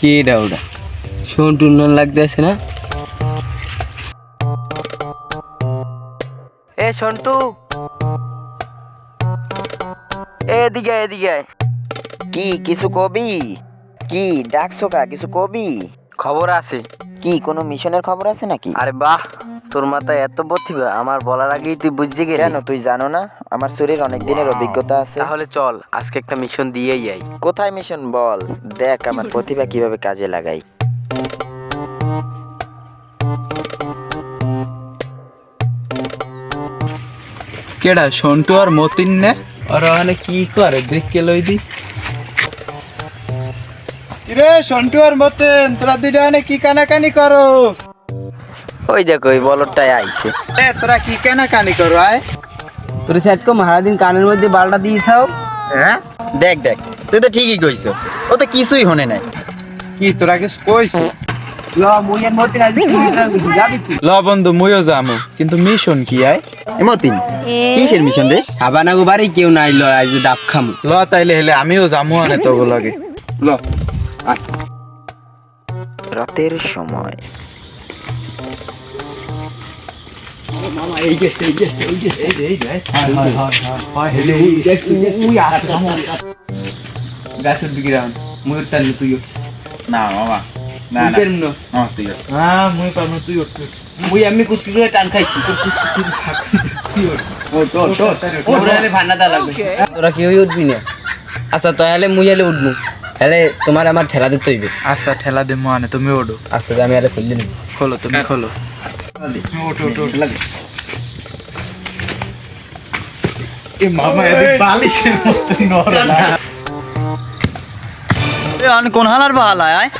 কি ডাউডা সন্টু নন লাগতেছে না? এ সন্টু, এদিকে এদিকে। কি কিছু কবি? কি ডাকছো কা? কিছু কবি? খবর আছে। কি কোনো মিশনের খবর আছে নাকি? আরে বাহ, তোর মাথায় এত প্রতিভা, আমার বলার আগেই তুই বুঝে গেলি। কেন তুই জানো না আমার শরীর অনেক দিনের অভিজ্ঞতা আছে? তাহলে চল আজকে একটা মিশন দিয়েই যাই। কোথায় মিশন বল, দেখ আমার প্রতিভা কিভাবে কাজে লাগাই। কেডা সন্টু আর মতিন নে? আর ওখানে কি করে দেখকে লই দি। রে সন্টু আর মতিন, তোরা দুইটা এখানে কি কানাকানি করো? ওই দেখো ওই বলরটাই আইছে। এ তোরা কি কানাকানি করো? আয় তোর সেট কো সারাদিন কানের মধ্যে বালটা দিয়েছাও। হ্যাঁ দেখ দেখ, তুই তো ঠিকই কইছো, ও তো কিছুই হনে নাই। কি তোরা কিছু কইছ? ল মুইয়ের মধ্যে আজ যাবি? ল বন্ধু মুইও যামু, কিন্তু মিশন কি আয়? মতিন কিসের মিশন রে? খাবানা গো বাড়ি কেউ নাই, ল আজ ডাব খামু। ল তাইলে হেলে আমিও যামু আনে তোগো লাগে। ল রাতের সময় মামা এই গেছে এই গেছে এই গেছে এই এই হয় হেলে উই আসছে গাছের দিকে রান মুইর টানলি তুইও। না মামা, না না পেরমনো তুই হ্যাঁ মুই পারমু, তুই ওঠ। মুই আমি কুচি করে টান খাইছি। ও তোর তোর ওরে হলে ভান্না দা লাগবে। তোরা কেউই উঠবি না। আচ্ছা তাহলে মুই হলে উঠবো, হলে তোমার আমার ঠেলা দিতে হইবে। আচ্ছা ঠেলা দে মু আনে, তুমি ওঠো। আচ্ছা আমি আরে খুললি না। খোলো তুমি খোলো। ওঠো ওঠো ঠেলা দে। এ মামা এদিক বালিশের মতো নরম না। এ আন কোন হালার বালা আয়?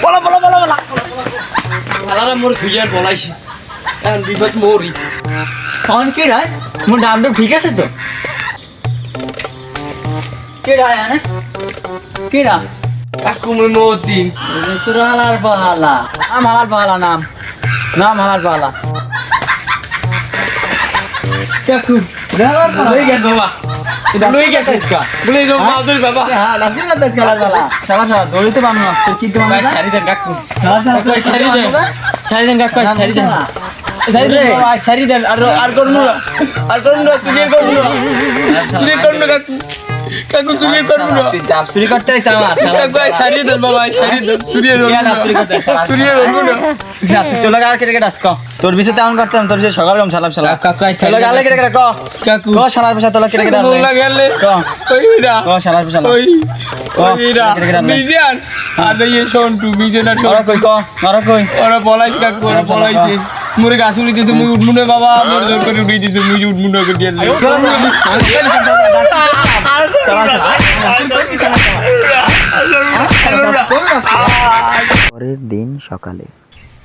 বলা বলা বলা বলা। শালারা মোর খুঁজার বলাইছি, এখন বিপদ মোরই। কোন কি রায়? মোর নামটা ঠিক আছে তো? কে রায় আনে? কে রা? কাকু মুই মতিন। সুরা হালার বালা। নাম হালার বালা, নাম নাম হালার বালা। কাকু লই গেল বাবা, লই গেছে ইসকা, লই গো মাদুর বাবা। হ্যাঁ লাগি না দেশ হালার বালা। শালা শালা দৌড়িতে পারনো না, তুই কি তোমার না? সারি দেন কাকু, শালা শালা সারি দেন, সারি দেন কাকু, সারি দেন, সারি দেন বাবা, সারি দেন। আর করুন না, আর করুন না, তুই করুন না, তুই করুন না কাকু, কাকু তুই করুন না। তুই চাপ চুরি করতে আইছ আমার শালা। কাকু সারি দেন বাবা, সারি দেন, চুরি হলো না, চুরি করতে আইছ। চুরি হলো না। চলে গা কেটে কেটে আসকো। তোর বিষয় তেমন করতাম, তোর বিষয় সকাল কম সালাম সালাম। কাকু চলে গালে কেটে কেটে ক। কাকু ক শালার বিষয় তোলা কেটে কেটে বল লাগলে ক। ওইরা ক শালার বিষয় ওই ক। ওইরা কেটে কেটে মিজান আর এই সন্টু মিজান আর ওরা কই ক, ওরা কই। ওরা বলাইছে কাকু, ওরা বলাইছে মোরে গাছুলি দিতে মুই উঠমু না বাবা, মোর জোর করে উড়িয়ে দিতে মুই উঠমু না করে দিয়ে। পরের দিন সকালে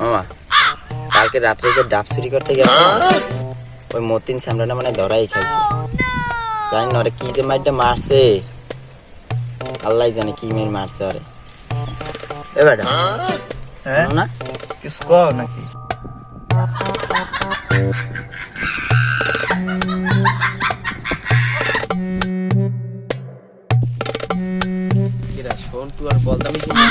মামা, কালকে রাত্রে যে ডাব চুরি করতে গেছে ওই মতিন সামরাটা মানে ধরাই খাইছে। জানি না ওরে কি যে মাইরটা মারছে, আল্লাহ জানে কি মেয়ের মারছে ওরে। এ বেটা হ্যাঁ না কিস কও নাকি? এরা সন্টু আর বলদামি কিনা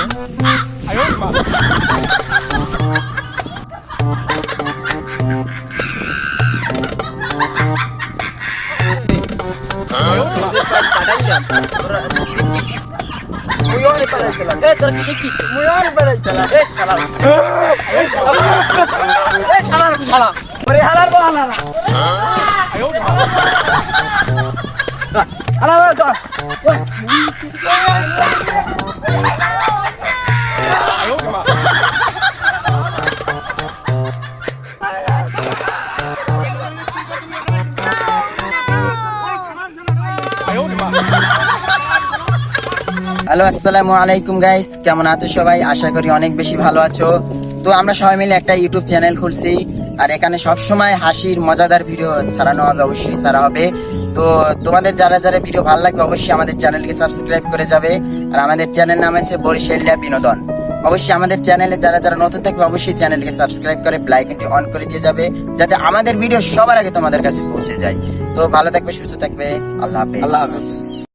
হ্যালো আসসালামু আলাইকুম গাইস, কেমন আছো সবাই? আশা করি অনেক বেশি ভালো আছো। তো আমরা সবাই মিলে একটা ইউটিউব চ্যানেল খুলছি, আর এখানে সব সময় হাসির মজাদার ভিডিও ছাড়ানো হবে, অবশ্যই ছাড়া হবে। তো তোমাদের যারা যারা ভিডিও ভালো লাগবে অবশ্যই আমাদের চ্যানেলকে সাবস্ক্রাইব করে যাবে। আর আমাদের চ্যানেল নাম হচ্ছে বরিশালিয়া বিনোদন। অবশ্যই আমাদের চ্যানেলে যারা যারা নতুন থাকবে অবশ্যই চ্যানেলকে সাবস্ক্রাইব করে বেল আইকনটি অন করে দিয়ে যাবে, যাতে আমাদের ভিডিও সবার আগে তোমাদের কাছে পৌঁছে যায়। তো ভালো থাকবে, সুস্থ থাকবে, আল্লাহ হাফেজ। আল্লাহ হাফেজ।